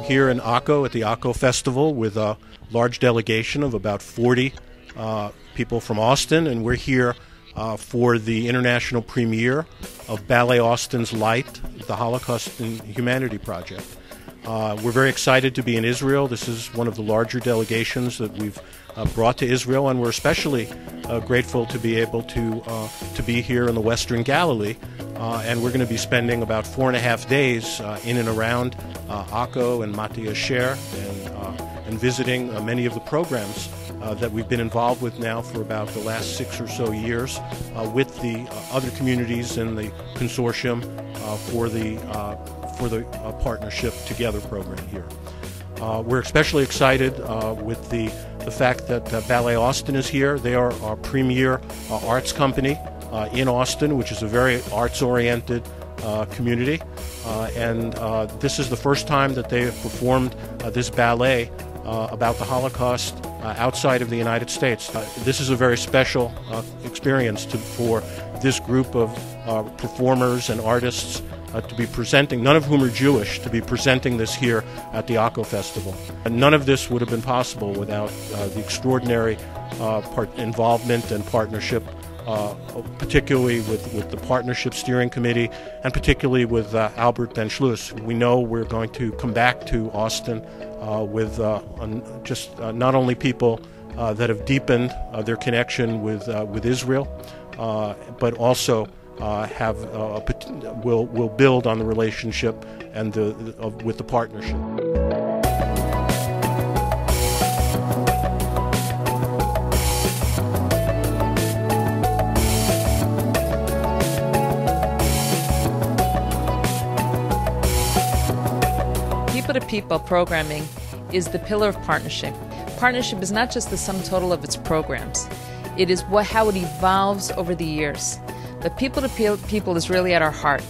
Here in Akko at the Akko Festival with a large delegation of about 40 people from Austin, and we're here for the international premiere of Ballet Austin's Light, the Holocaust and Humanity Project. We're very excited to be in Israel. This is one of the larger delegations that we've brought to Israel, and we're especially grateful to be able to be here in the Western Galilee. And we're going to be spending about 4.5 days in and around Akko and Mati Asher and visiting many of the programs that we've been involved with now for about the last 6 or so years with the other communities in the consortium for the Partnership Together program here. We're especially excited with the fact that Ballet Austin is here. They are our premier arts company in Austin, which is a very arts-oriented community. And this is the first time that they have performed this ballet about the Holocaust outside of the United States. This is a very special experience for this group of performers and artists to be presenting, none of whom are Jewish, to be presenting this here at the Akko Festival. And none of this would have been possible without the extraordinary involvement and partnership, particularly with the Partnership Steering Committee and particularly with Albert Ben Schluss. We know we're going to come back to Austin with just not only people that have deepened their connection with Israel, but also will build on the relationship and with the partnership. People-to-people programming is the pillar of partnership. Partnership is not just the sum total of its programs. It is how it evolves over the years. But people-to-people is really at our heart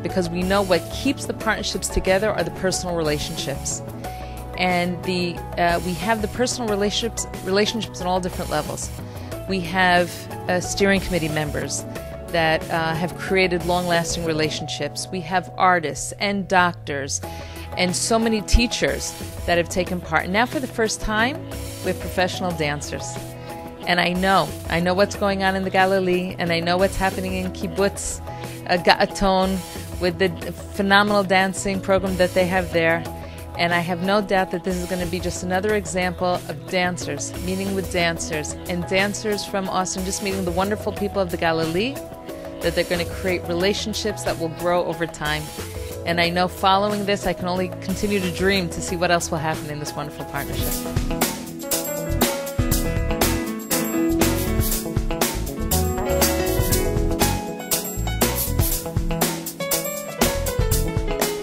because we know what keeps the partnerships together are the personal relationships. And we have the personal relationships on all different levels. We have steering committee members that have created long-lasting relationships. We have artists and doctors and so many teachers that have taken part. And now for the first time, we have professional dancers. And I know what's going on in the Galilee, and I know what's happening in Kibbutz Ga'aton with the phenomenal dancing program that they have there. And I have no doubt that this is going to be just another example of dancers, meeting with dancers, and dancers from Austin just meeting the wonderful people of the Galilee, that they're going to create relationships that will grow over time. And I know following this, I can only continue to dream to see what else will happen in this wonderful partnership.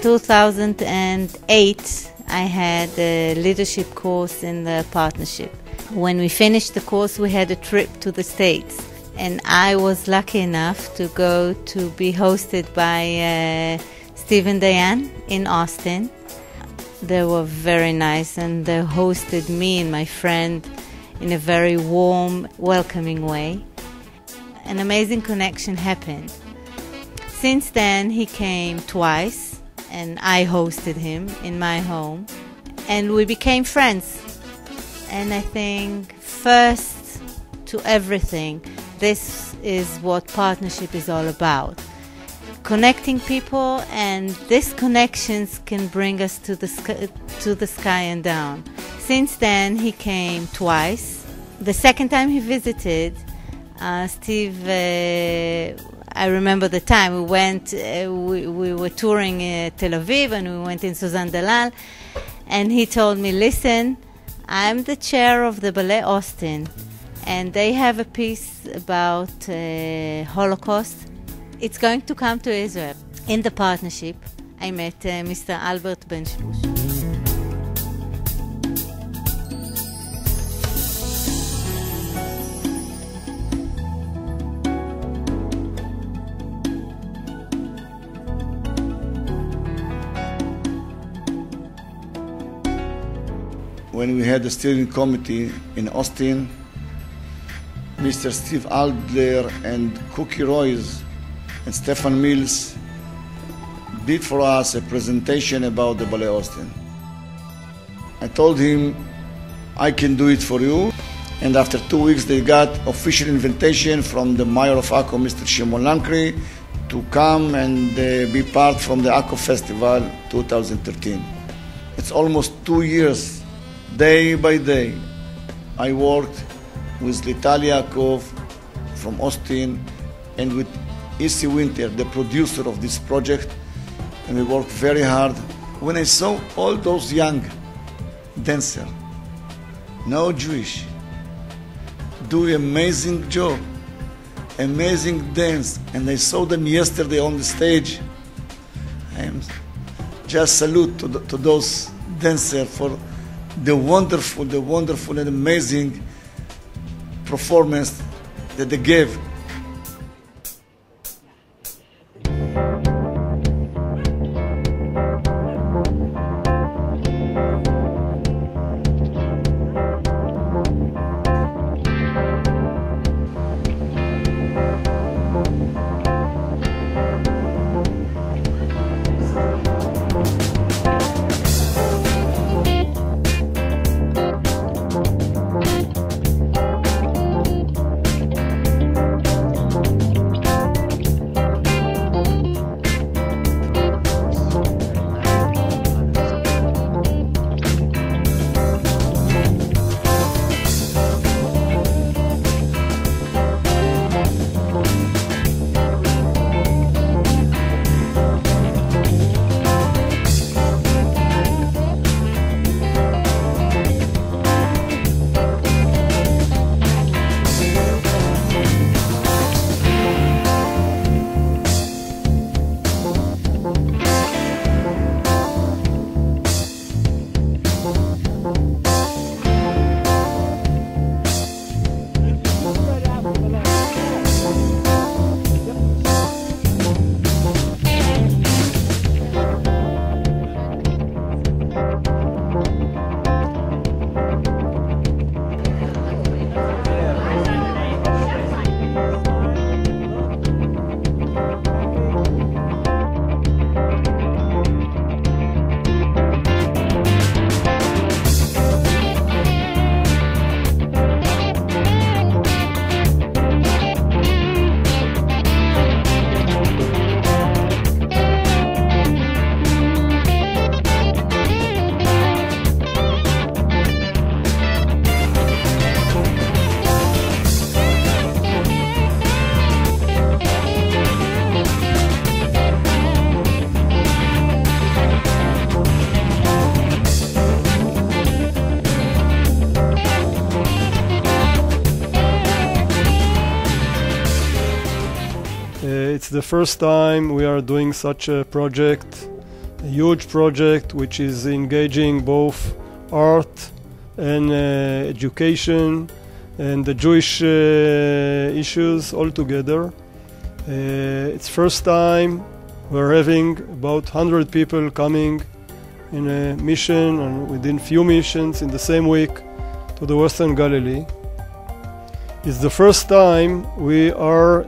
2008, I had a leadership course in the partnership. When we finished the course, we had a trip to the States. And I was lucky enough to go to be hosted by Steve and Diane in Austin. They were very nice, and they hosted me and my friend in a very warm, welcoming way. An amazing connection happened. Since then, he came twice, and I hosted him in my home, and we became friends. And I think, first to everything, this is what partnership is all about. Connecting people, and these connections can bring us to the sky and down. Since then, he came twice. The second time he visited, Steve, I remember the time we went, we were touring Tel Aviv, and we went in Suzanne Dalal, and he told me, listen, I'm the chair of the Ballet Austin, and they have a piece about Holocaust. It's going to come to Israel. In the partnership, I met Mr. Albert Ben Schluss. when we had the steering committee in Austin, Mr. Steve Adler and Cookie Royce and Stefan Mills did for us a presentation about the Ballet Austin. I told him, I can do it for you. And after 2 weeks, they got official invitation from the mayor of Akko, Mr. Shimon Lankri, to come and be part from the Akko Festival 2013. It's almost 2 years, day by day. I worked with Lital Yaakov from Austin and with Issy Winter, the producer of this project, and we worked very hard. When I saw all those young dancers, no Jewish, do amazing job, amazing dance, and I saw them yesterday on the stage, I am just salute to those dancers for the wonderful and amazing performance that they gave. It's the first time we are doing such a project, a huge project which is engaging both art and education and the Jewish issues all together. It's first time we're having about 100 people coming in a mission and within few missions in the same week to the Western Galilee. It's the first time we are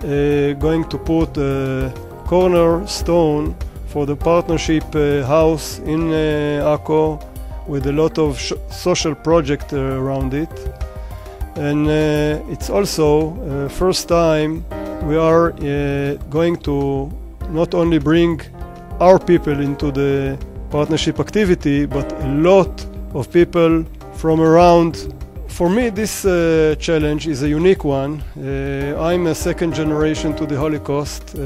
going to put a cornerstone for the partnership house in Akko with a lot of social projects around it. And it's also first time we are going to not only bring our people into the partnership activity, but a lot of people from around. For me, this challenge is a unique one. I'm a second generation to the Holocaust.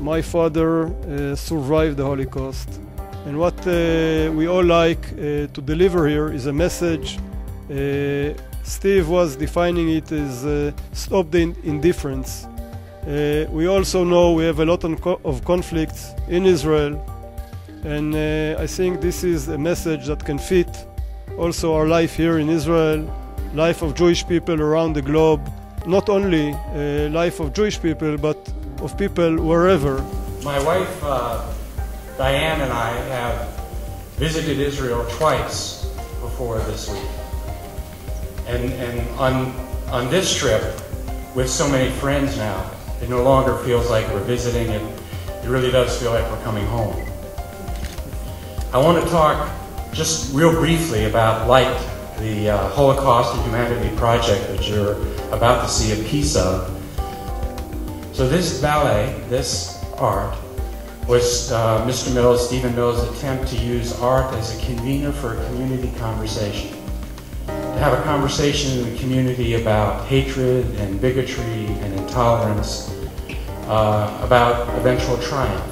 My father survived the Holocaust. And what we all like to deliver here is a message. Steve was defining it as stop the indifference. We also know we have a lot of conflicts in Israel. And I think this is a message that can fit also our life here in Israel, life of Jewish people around the globe, not only life of Jewish people, but of people wherever. My wife, Diane, and I have visited Israel twice before this week. And on this trip, with so many friends now, it no longer feels like we're visiting. It really does feel like we're coming home. I want to talk just real briefly about Light, the Holocaust and Humanity project that you're about to see a piece of. So this ballet, this art, was Mr. Mills, Stephen Mills' attempt to use art as a convener for a community conversation. To have a conversation in the community about hatred and bigotry and intolerance, about eventual triumph.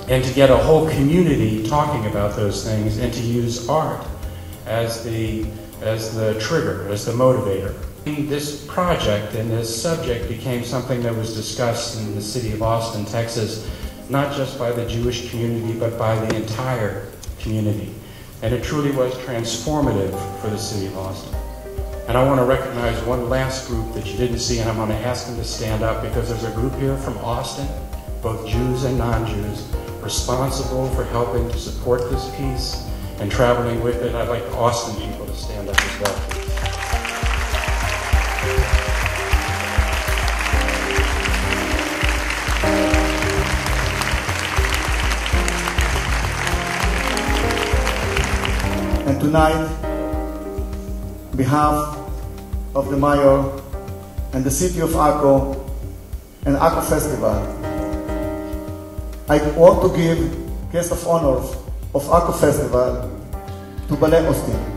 And to get a whole community talking about those things and to use art as the trigger, as the motivator. This project and this subject became something that was discussed in the city of Austin, Texas, not just by the Jewish community, but by the entire community. And it truly was transformative for the city of Austin. And I want to recognize one last group that you didn't see, and I'm going to ask them to stand up, because there's a group here from Austin, both Jews and non-Jews, responsible for helping to support this piece and traveling with it. I'd like the Austin people to stand up as well. And tonight, on behalf of the mayor and the city of Akko and Akko Festival, I want to give guest of honor of Akko Festival to Ballet Austin.